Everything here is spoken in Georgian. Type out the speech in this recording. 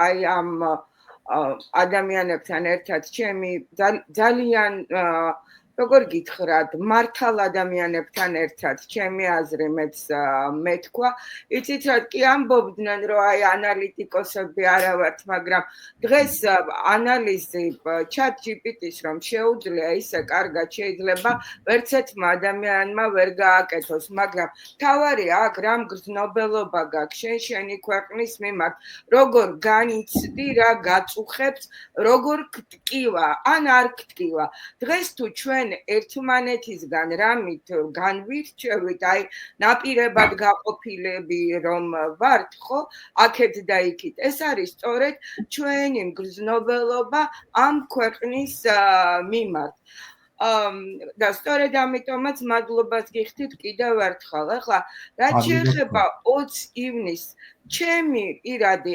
აი ამ ადამიანებთან ერთად ჩემი ძალიან როგორ გითხრათ, მართალ ადამიანებთან ერთად ჩემი აზრი მეთქვა. იცით რა კი ამბობდნენ, რომ აი ანალიტიკოსები არა ვართ, მაგრამ დღეს ანალიზი ChatGPT-ს რომ შეუძლია ისე კარგად შეიძლება ვერც ერთმა ადამიანმა ვერ გააკეთოს, მაგრამ თავარი აქ რამ გრძნობელობა გაქვს შენი ქვეყნის მიმართ, როგორ განიცდი რა გაწუხებს, როგორ გტკივა, ან არ გტკივა. დღეს თუ ჩვენ ერთმანეთისგან რამით განვირჩევით, აი ნაპირებად გაყოფილები რომ ვართ, ხო, აქეთ და იქით. ეს არის სწორედ ჩვენი მგრძნობელობა ამ ქვეყნის მიმართ. და სწორედ ამიტომაც მადლობას გიხდით კიდევ ერთხელ. ახლა რაც შეეხება 20 ივნისს, ჩემი პირადი